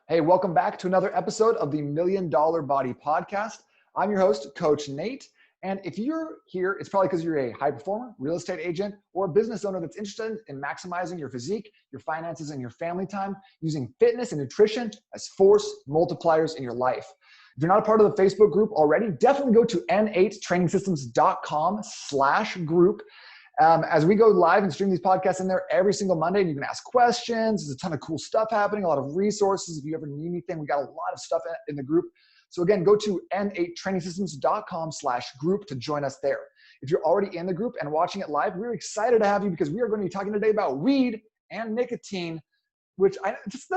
Hey, welcome back to another episode of the $1 Million Body Podcast. I'm your host, Coach Nate. And if you're here, it's probably because you're a high performer, real estate agent, or a business owner that's interested in maximizing your physique, your finances, and your family time using fitness and nutrition as force multipliers in your life. If you're not a part of the Facebook group already, definitely go to n8trainingsystems.com/group. As we go live and stream these podcasts in there every single Monday, and you can ask questions. There's a ton of cool stuff happening, a lot of resources. If you ever need anything, we got a lot of stuff in the group. So again, go to n8trainingsystems.com/group to join us there. If you're already in the group and watching it live, we're excited to have you because we are going to be talking today about weed and nicotine, which it's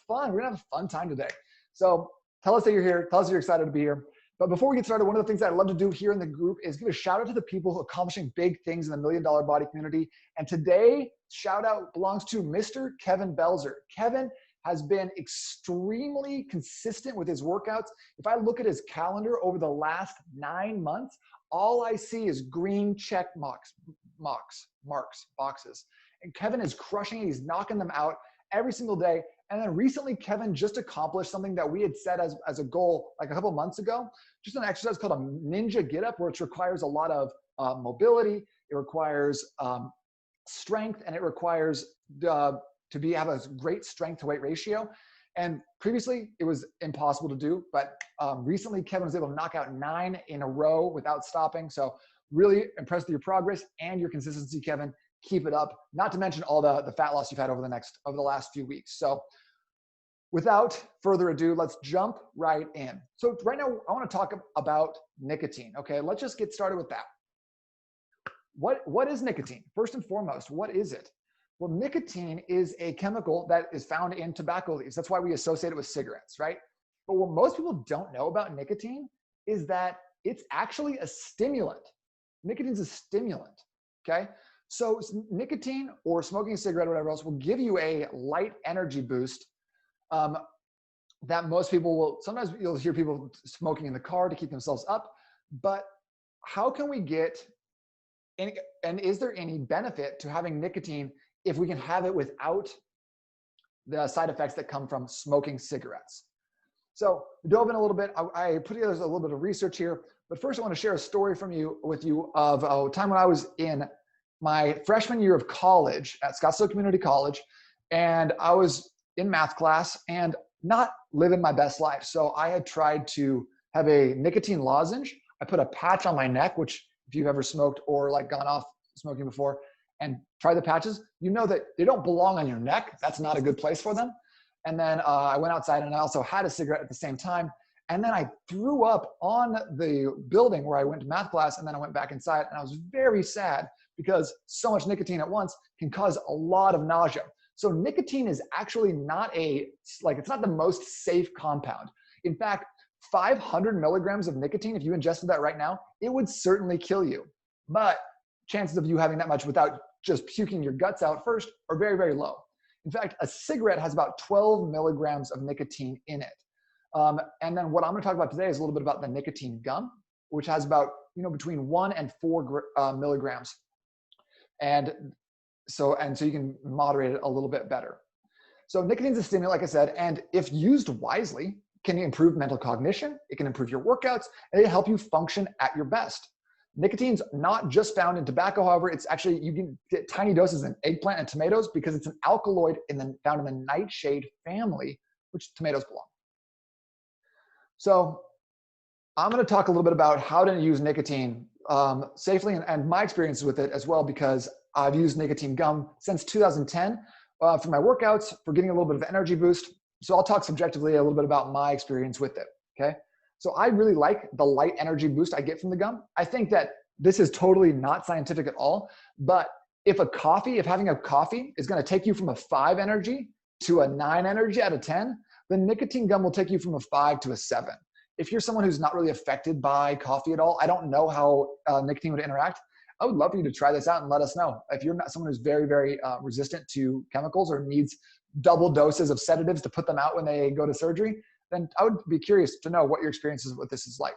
fun. We're going to have a fun time today. So tell us that you're here. Tell us you're excited to be here. But before we get started, one of the things that I love to do here in the group is give a shout out to the people who are accomplishing big things in the $1 Million Body community. And today, shout out belongs to Mr. Kevin Belzer. Kevin has been extremely consistent with his workouts. If I look at his calendar over the last 9 months, all I see is green check boxes. And Kevin is crushing it. He's knocking them out every single day. And then recently, Kevin just accomplished something that we had set as a goal like a couple months ago, just an exercise called a ninja get up, which requires a lot of mobility. It requires strength, and it requires have a great strength to weight ratio. And previously it was impossible to do, but recently Kevin was able to knock out 9 in a row without stopping. So really impressed with your progress and your consistency, Kevin. Keep it up. Not to mention all the fat loss you've had over the last few weeks. So without further ado, let's jump right in. So right now I want to talk about nicotine. Okay, let's just get started with that. What is nicotine? First and foremost, what is it? Well, nicotine is a chemical that is found in tobacco leaves. That's why we associate it with cigarettes, right? But what most people don't know about nicotine is that it's actually a stimulant. Nicotine's a stimulant, okay? So nicotine or smoking a cigarette or whatever else will give you a light energy boost that most people will, sometimes you'll hear people smoking in the car to keep themselves up, but how can we get, and is there any benefit to having nicotine if we can have it without the side effects that come from smoking cigarettes? So dove in a little bit, I put together a little bit of research here, but first I want to share a story with you of a time when I was in my freshman year of college at Scottsdale Community College, and I was in math class and not living my best life. So I had tried to have a nicotine lozenge. I put a patch on my neck, which if you've ever smoked or like gone off smoking before and tried the patches, you know that they don't belong on your neck. That's not a good place for them. And then I went outside and I also had a cigarette at the same time. And then I threw up on the building where I went to math class, and then I went back inside, and I was very sad because so much nicotine at once can cause a lot of nausea. So nicotine is actually it's not the most safe compound. In fact, 500 milligrams of nicotine, if you ingested that right now, it would certainly kill you. But chances of you having that much without just puking your guts out first are very, very low. In fact, a cigarette has about 12 milligrams of nicotine in it. And then what I'm going to talk about today is a little bit about the nicotine gum, which has about, between 1 and 4 milligrams. And so you can moderate it a little bit better. So nicotine is a stimulant, like I said, and if used wisely, can improve mental cognition, it can improve your workouts, and it help you function at your best. Nicotine's not just found in tobacco, however, it's actually, you can get tiny doses in eggplant and tomatoes because it's an alkaloid found in the nightshade family, which tomatoes belong. So I'm going to talk a little bit about how to use nicotine safely and my experiences with it as well, because I've used nicotine gum since 2010 for my workouts, for getting a little bit of energy boost. So I'll talk subjectively a little bit about my experience with it, okay? So I really like the light energy boost I get from the gum. I think that this is totally not scientific at all, but if having a coffee is going to take you from a 5 energy to a 9 energy out of 10, then nicotine gum will take you from a 5 to a 7. If you're someone who's not really affected by coffee at all, I don't know how nicotine would interact. I would love for you to try this out and let us know. If you're not someone who's very, very resistant to chemicals or needs double doses of sedatives to put them out when they go to surgery, then I would be curious to know what your experiences with this is like.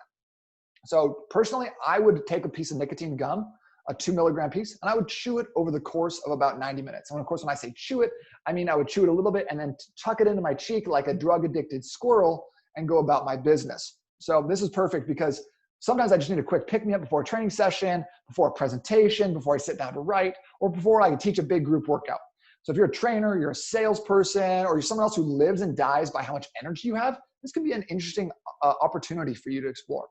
So personally, I would take a piece of nicotine gum a 2 milligram piece, and I would chew it over the course of about 90 minutes. And of course, when I say chew it, I mean I would chew it a little bit and then tuck it into my cheek like a drug addicted squirrel and go about my business. So this is perfect because sometimes I just need a quick pick me up before a training session, before a presentation, before I sit down to write, or before I can teach a big group workout. So if you're a trainer, you're a salesperson, or you're someone else who lives and dies by how much energy you have, this can be an interesting opportunity for you to explore.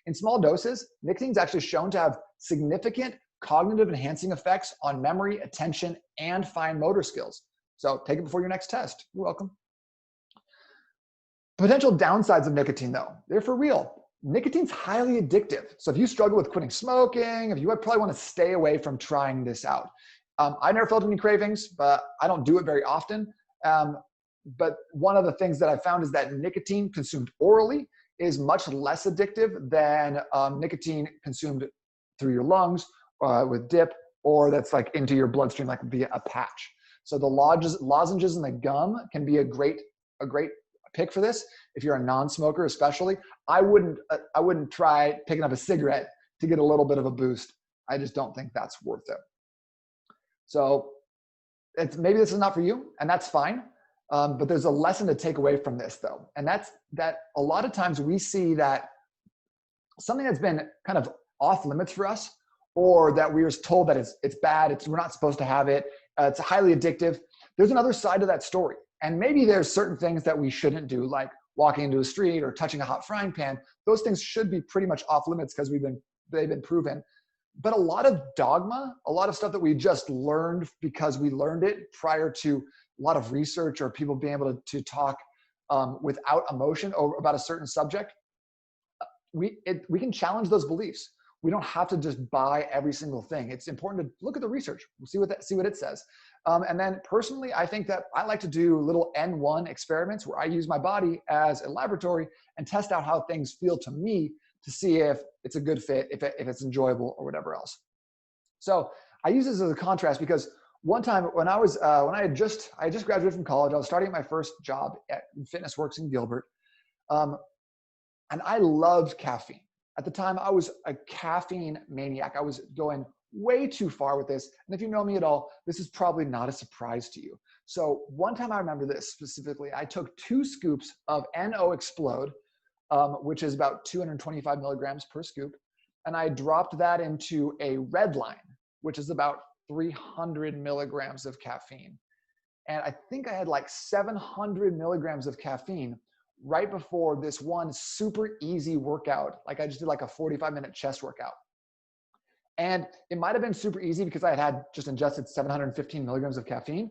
In small doses, nicotine is actually shown to have significant cognitive enhancing effects on memory, attention, and fine motor skills. So take it before your next test. You're welcome. Potential downsides of nicotine though, they're for real. Nicotine's highly addictive. So if you struggle with quitting smoking, if you probably want to stay away from trying this out. I never felt any cravings, but I don't do it very often. But one of the things that I found is that nicotine consumed orally is much less addictive than nicotine consumed through your lungs with dip, or that's like into your bloodstream like via a patch. So the lozenges and the gum can be a great pick for this. If you're a non-smoker especially, I wouldn't try picking up a cigarette to get a little bit of a boost. I just don't think that's worth it. So maybe this is not for you, and that's fine. But there's a lesson to take away from this though. And that's that a lot of times we see that something that's been kind of off limits for us, or that we were told that it's bad, we're not supposed to have it, it's highly addictive. There's another side to that story. And maybe there's certain things that we shouldn't do, like walking into a street or touching a hot frying pan. Those things should be pretty much off limits because they've been proven. But a lot of dogma, a lot of stuff that we just learned because we learned it prior to a lot of research or people being able to talk without emotion about a certain subject, we can challenge those beliefs. We don't have to just buy every single thing. It's important to look at the research. We'll see what it says. And then personally, I think that I like to do little N1 experiments where I use my body as a laboratory and test out how things feel to me to see if it's a good fit, if it's enjoyable or whatever else. So I use this as a contrast because one time when I had just graduated from college, I was starting my first job at Fitness Works in Gilbert. And I loved caffeine. At the time, I was a caffeine maniac. I was going way too far with this. And if you know me at all, this is probably not a surprise to you. So one time I remember this specifically, I took 2 scoops of NO Explode, which is about 225 milligrams per scoop. And I dropped that into a red line, which is about 300 milligrams of caffeine. And I think I had like 700 milligrams of caffeine right before this one super easy workout. Like I just did like a 45-minute chest workout. And it might've been super easy because I had just ingested 715 milligrams of caffeine,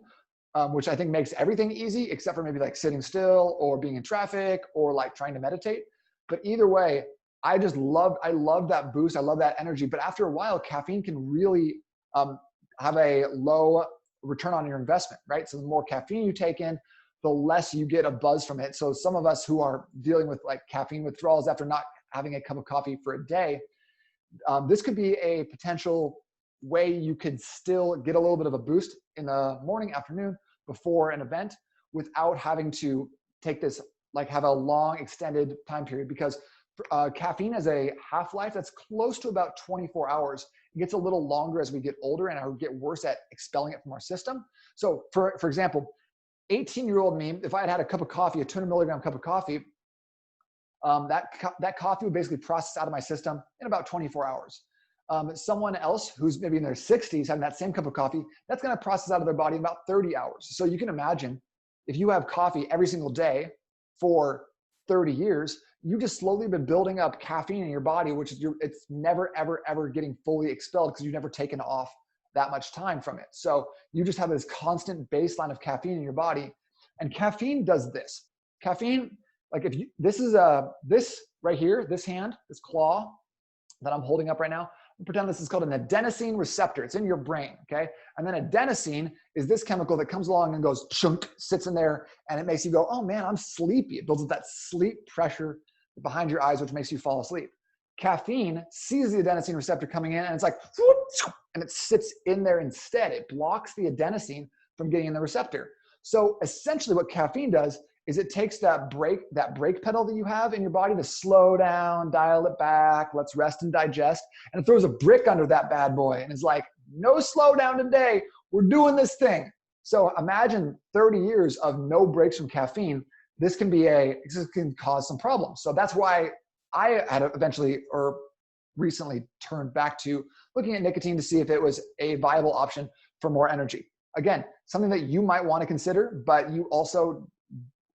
which I think makes everything easy except for maybe like sitting still or being in traffic or like trying to meditate. But either way, I love that boost. I love that energy. But after a while, caffeine can really have a low return on your investment, right? So the more caffeine you take in, the less you get a buzz from it. So some of us who are dealing with like caffeine withdrawals after not having a cup of coffee for a day, this could be a potential way you could still get a little bit of a boost in the morning, afternoon, before an event without having to take this, like have a long extended time period, because caffeine has a half-life that's close to about 24 hours. It gets a little longer as we get older and I get worse at expelling it from our system. So for example, 18-year-old me, if I had a cup of coffee, a 200 milligram cup of coffee, that coffee would basically process out of my system in about 24 hours. Someone else who's maybe in their 60s having that same cup of coffee, that's going to process out of their body in about 30 hours. So you can imagine if you have coffee every single day for 30 years, you've just slowly been building up caffeine in your body, which is it's never, ever, ever getting fully expelled because you've never taken off that much time from it. So you just have this constant baseline of caffeine in your body. And caffeine does this. Caffeine, like this right here, this hand, this claw that I'm holding up right now, pretend this is called an adenosine receptor. It's in your brain, okay? And then adenosine is this chemical that comes along and goes chunk, sits in there, and it makes you go, oh man, I'm sleepy. It builds up that sleep pressure behind your eyes, which makes you fall asleep. Caffeine sees the adenosine receptor coming in and it's like, and it sits in there instead. It blocks the adenosine from getting in the receptor. So essentially what caffeine does is it takes that brake pedal that you have in your body to slow down, dial it back, let's rest and digest, and it throws a brick under that bad boy and is like, no slow down today, we're doing this thing. So imagine 30 years of no breaks from caffeine. This can cause some problems. So that's why I had eventually or recently turned back to looking at nicotine to see if it was a viable option for more energy. Again, something that you might want to consider, but you also,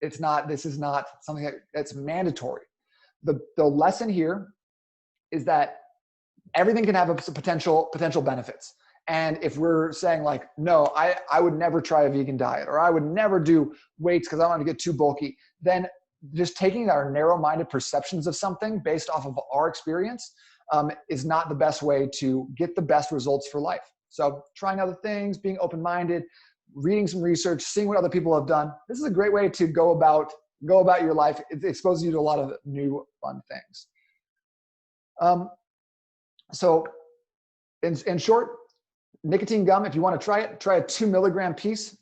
this is not something that's mandatory. The lesson here is that everything can have a potential benefits. And if we're saying like, no, I would never try a vegan diet, or I would never do weights because I don't want to get too bulky, then just taking our narrow-minded perceptions of something based off of our experience is not the best way to get the best results for life. So trying other things, being open-minded, reading some research, seeing what other people have done. This is a great way to go about your life. It exposes you to a lot of new fun things. So in short, nicotine gum, if you want to try it, try a 2 milligram piece,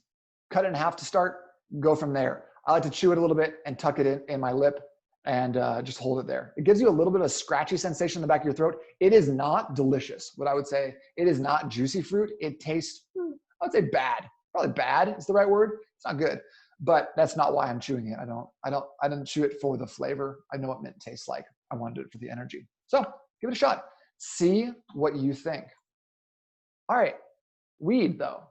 cut it in half to start, go from there. I like to chew it a little bit and tuck it in my lip and just hold it there. It gives you a little bit of a scratchy sensation in the back of your throat. It is not delicious. What I would say, it is not juicy fruit. It tastes, I would say bad. Probably bad is the right word. It's not good, but that's not why I'm chewing it. I didn't chew it for the flavor. I know what mint tastes like. I wanted it for the energy. So give it a shot. See what you think. All right, weed though.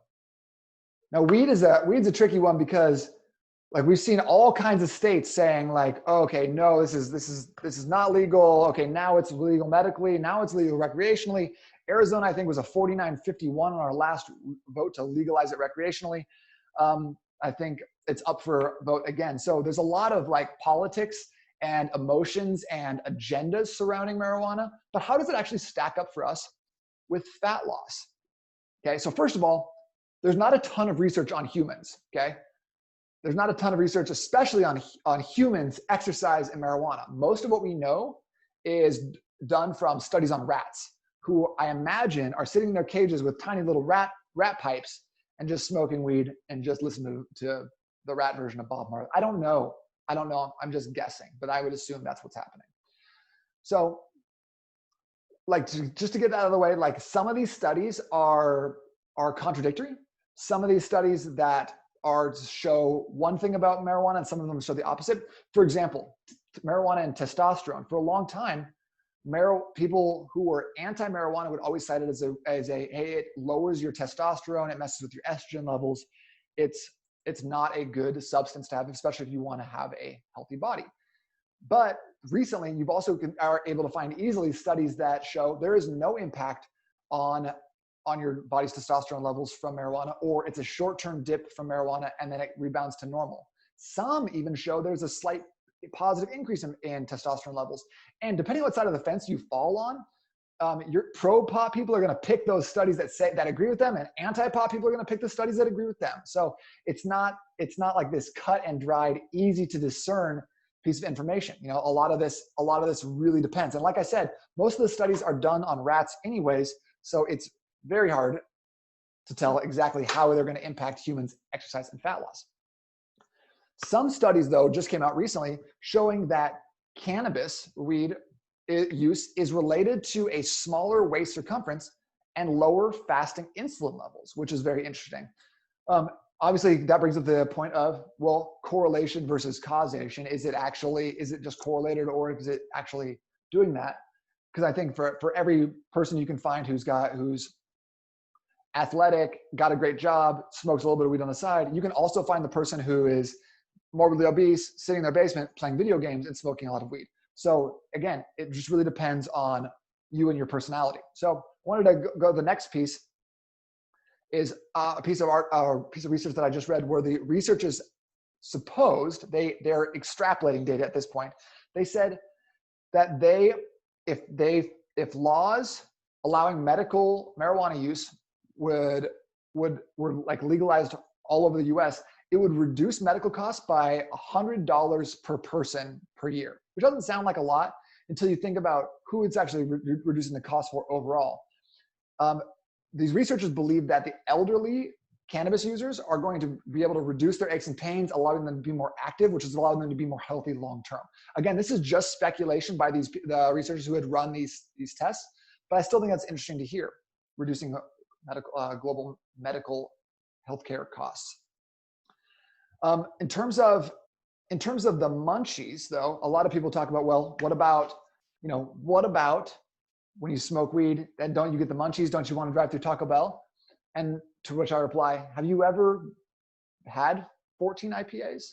Now weed's a tricky one because like we've seen all kinds of states saying like, oh, okay, no, this is not legal. Okay, now it's legal medically. Now it's legal recreationally. Arizona, I think, was a 49-51 on our last vote to legalize it recreationally. I think it's up for vote again. So there's a lot of like politics and emotions and agendas surrounding marijuana. But how does it actually stack up for us with fat loss? Okay, so first of all, there's not a ton of research on humans, okay? There's not a ton of research, especially on humans, exercise, and marijuana. Most of what we know is done from studies on rats, who I imagine are sitting in their cages with tiny little rat pipes and just smoking weed and just listening to the rat version of Bob Marley. I don't know. I'm just guessing, but I would assume that's what's happening. So like just to get that out of the way, like some of these studies are contradictory. Some of these studies that show one thing about marijuana and some of them show the opposite. For example, marijuana and testosterone. For a long time, people who were anti-marijuana would always cite it as hey, it lowers your testosterone, it messes with your estrogen levels. It's not a good substance to have, especially if you want to have a healthy body. But recently, you've also are able to find easily studies that show there is no impact on your body's testosterone levels from marijuana, or it's a short-term dip from marijuana and then it rebounds to normal. Some even show there's a slight positive increase in testosterone levels. And depending on what side of the fence you fall on, your pro-pot people are going to pick those studies that agree with them, and anti-pot people are going to pick the studies that agree with them. So it's not like this cut and dried, easy to discern piece of information. You know, a lot of this really depends. And like I said, most of the studies are done on rats anyways, so it's very hard to tell exactly how they're going to impact humans' exercise and fat loss. Some studies, though, just came out recently showing that cannabis weed use is related to a smaller waist circumference and lower fasting insulin levels, which is very interesting. Obviously, that brings up the point of, well, correlation versus causation. Is it just correlated, or is it actually doing that? Because I think for every person you can find who's athletic, got a great job, smokes a little bit of weed on the side, you can also find the person who is morbidly obese, sitting in their basement, playing video games and smoking a lot of weed. So again, it just really depends on you and your personality. So I wanted to go to the next piece is a piece of research that I just read where the researchers supposed, they're extrapolating data at this point. They said that if laws allowing medical marijuana use were like legalized all over the US, it would reduce medical costs by $100 per person per year, which doesn't sound like a lot until you think about who it's actually reducing the cost for overall. These researchers believe that the elderly cannabis users are going to be able to reduce their aches and pains, allowing them to be more active, which is allowing them to be more healthy long-term. Again, this is just speculation by the researchers who had run these tests, but I still think that's interesting to hear, reducing global medical healthcare costs. In terms of the munchies, though, a lot of people talk about, well, what about when you smoke weed, then don't you get the munchies? Don't you want to drive through Taco Bell? And to which I reply, have you ever had 14 IPAs?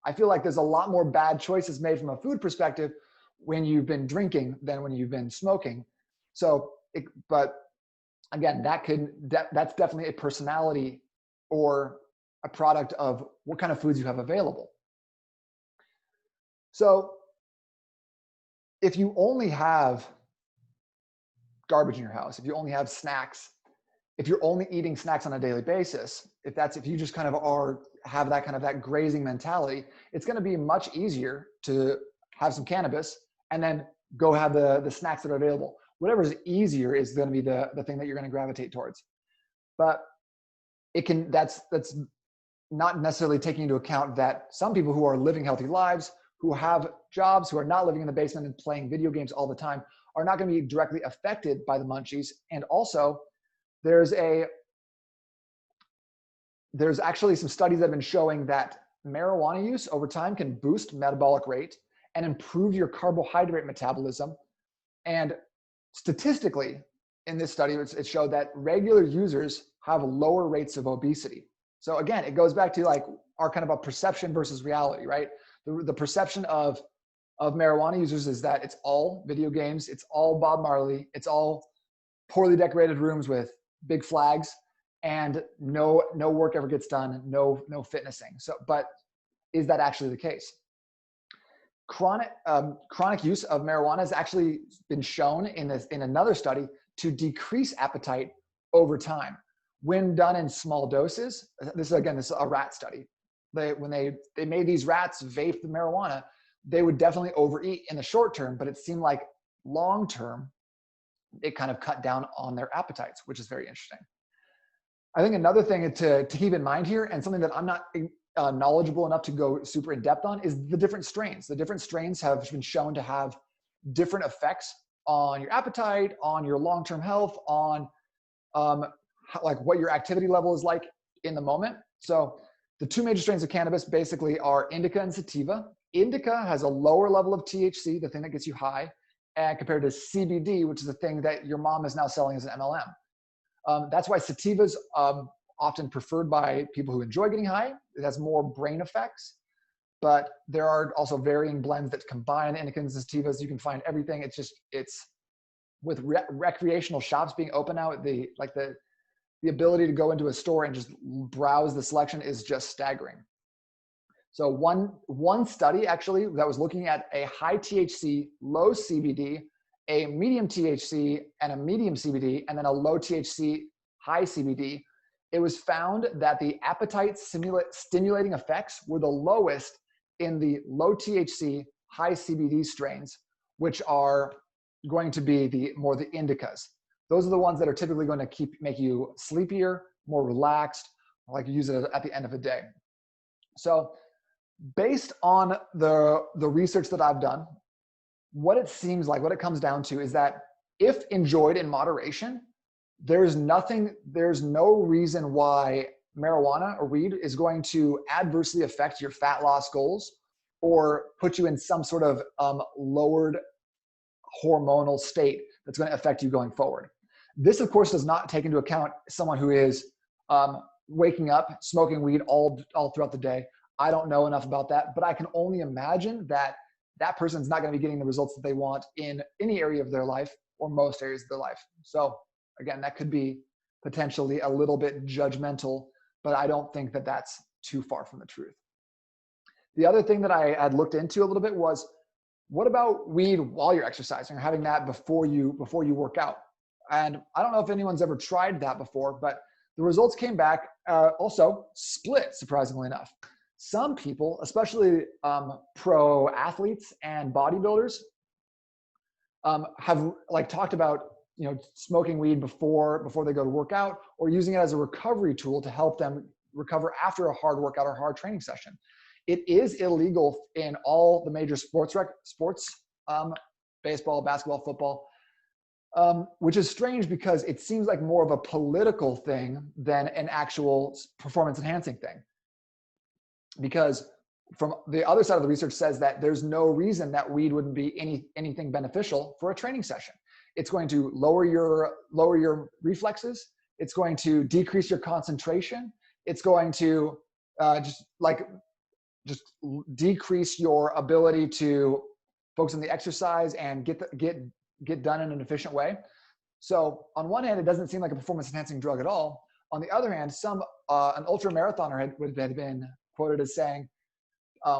I feel like there's a lot more bad choices made from a food perspective when you've been drinking than when you've been smoking. But again, that's definitely a personality or a product of what kind of foods you have available. So if you only have garbage in your house, if you only have snacks, if you're only eating snacks on a daily basis, if you just kind of have that grazing mentality, it's going to be much easier to have some cannabis and then go have the snacks that are available. Whatever is easier is going to be the thing that you're going to gravitate towards. But that's not necessarily taking into account that some people who are living healthy lives, who have jobs, who are not living in the basement and playing video games all the time, are not going to be directly affected by the munchies. And also, there's actually some studies that have been showing that marijuana use over time can boost metabolic rate and improve your carbohydrate metabolism. And statistically, in this study, it showed that regular users have lower rates of obesity. So again, it goes back to like our kind of a perception versus reality, right? The perception of marijuana users is that it's all video games, it's all Bob Marley, it's all poorly decorated rooms with big flags, and no work ever gets done, no fitnessing. So, but is that actually the case? Chronic use of marijuana has actually been shown in another study to decrease appetite over time when done in small doses. This is a rat study. When they made these rats vape the marijuana, they would definitely overeat in the short term, but it seemed like long term, it kind of cut down on their appetites, which is very interesting. I think another thing to keep in mind here, and something that I'm not knowledgeable enough to go super in depth on, is the different strains. The different strains have been shown to have different effects on your appetite, on your long-term health, on like what your activity level is like in the moment. So the two major strains of cannabis basically are indica and sativa. Indica has a lower level of THC, the thing that gets you high, and compared to CBD, which is the thing that your mom is now selling as an MLM. That's why sativa's often preferred by people who enjoy getting high. It has more brain effects, but there are also varying blends that combine indicas and sativas. You can find everything. It's with recreational shops being open now, the ability to go into a store and just browse the selection is just staggering. So one study actually that was looking at a high THC, low CBD, a medium THC and a medium CBD, and then a low THC, high CBD, it was found that the appetite stimulating effects were the lowest in the low THC, high CBD strains, which are going to be the indicas. Those are the ones that are typically going to make you sleepier, more relaxed, like you use it at the end of the day. So based on the research that I've done, what it seems like, what it comes down to is that if enjoyed in moderation, there's no reason why marijuana or weed is going to adversely affect your fat loss goals or put you in some sort of lowered hormonal state that's going to affect you going forward. This, of course, does not take into account someone who is waking up, smoking weed all throughout the day. I don't know enough about that, but I can only imagine that that person's not going to be getting the results that they want in any area of their life or most areas of their life. So again, that could be potentially a little bit judgmental, but I don't think that that's too far from the truth. The other thing that I had looked into a little bit was, what about weed while you're exercising or having that before you work out? And I don't know if anyone's ever tried that before, but the results came back also split, surprisingly enough. Some people, especially pro athletes and bodybuilders, have talked about smoking weed before they go to work out, or using it as a recovery tool to help them recover after a hard workout or hard training session. It is illegal in all the major sports, baseball, basketball, football, which is strange because it seems like more of a political thing than an actual performance enhancing thing. Because from the other side of the research says that there's no reason that weed wouldn't be anything beneficial for a training session. It's going to lower your reflexes. It's going to decrease your concentration. It's going to just decrease your ability to focus on the exercise and get done in an efficient way. So on one hand, it doesn't seem like a performance enhancing drug at all. On the other hand, an ultra marathoner had been quoted as saying,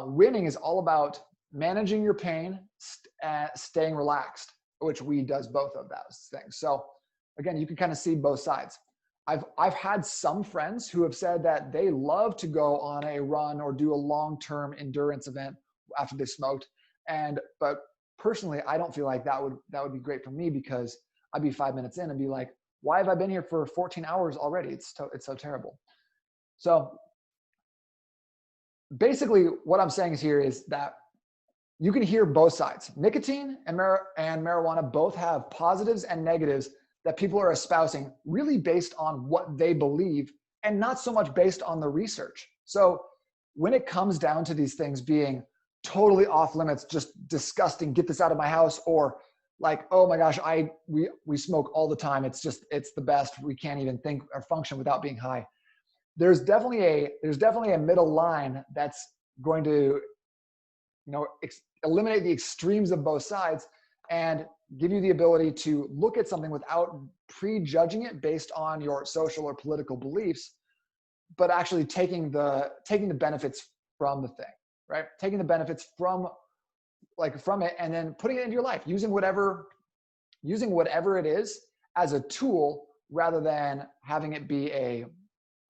winning is all about managing your pain, staying relaxed, which weed does both of those things. So again, you can kind of see both sides. I've had some friends who have said that they love to go on a run or do a long-term endurance event after they smoked. But personally, I don't feel like that would be great for me, because I'd be 5 minutes in and be like, why have I been here for 14 hours already? It's so terrible. So basically what I'm saying here is that you can hear both sides. Nicotine and marijuana both have positives and negatives that people are espousing, really based on what they believe and not so much based on the research. So when it comes down to these things being totally off limits, just disgusting, get this out of my house, or like, oh my gosh, we smoke all the time, it's the best, we can't even think or function without being high. There's definitely a middle line that's going to eliminate the extremes of both sides and give you the ability to look at something without prejudging it based on your social or political beliefs, but actually taking the benefits from the thing, right? Taking the benefits from it and then putting it into your life, using whatever it is as a tool, rather than having it be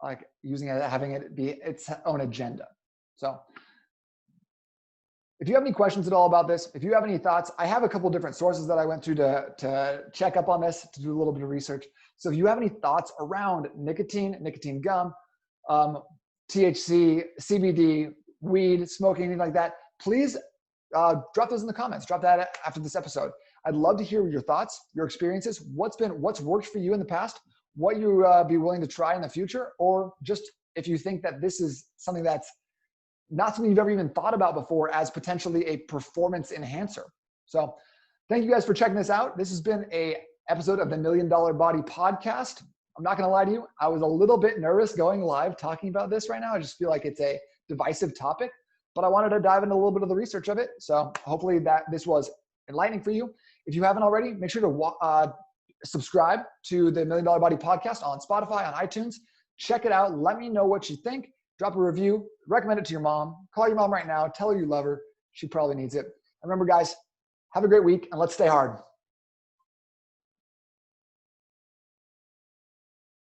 having it be its own agenda. So if you have any questions at all about this, if you have any thoughts, I have a couple of different sources that I went through to check up on this, to do a little bit of research. So if you have any thoughts around nicotine gum, THC, CBD, weed, smoking, anything like that, please drop those in the comments. Drop that after this episode. I'd love to hear your thoughts, your experiences, what's worked for you in the past, what you be willing to try in the future, or just if you think that this is something that's not something you've ever even thought about before as potentially a performance enhancer. So thank you guys for checking this out. This has been an episode of the $1 Million Body Podcast. I'm not going to lie to you, I was a little bit nervous going live talking about this right now. I just feel like it's a divisive topic, but I wanted to dive into a little bit of the research of it. So hopefully that this was enlightening for you. If you haven't already, make sure to subscribe to the $1 Million Body Podcast on Spotify, on iTunes. Check it out. Let me know what you think. Drop a review. Recommend it to your mom. Call your mom right now. Tell her you love her. She probably needs it. And remember, guys, have a great week, and let's stay hard.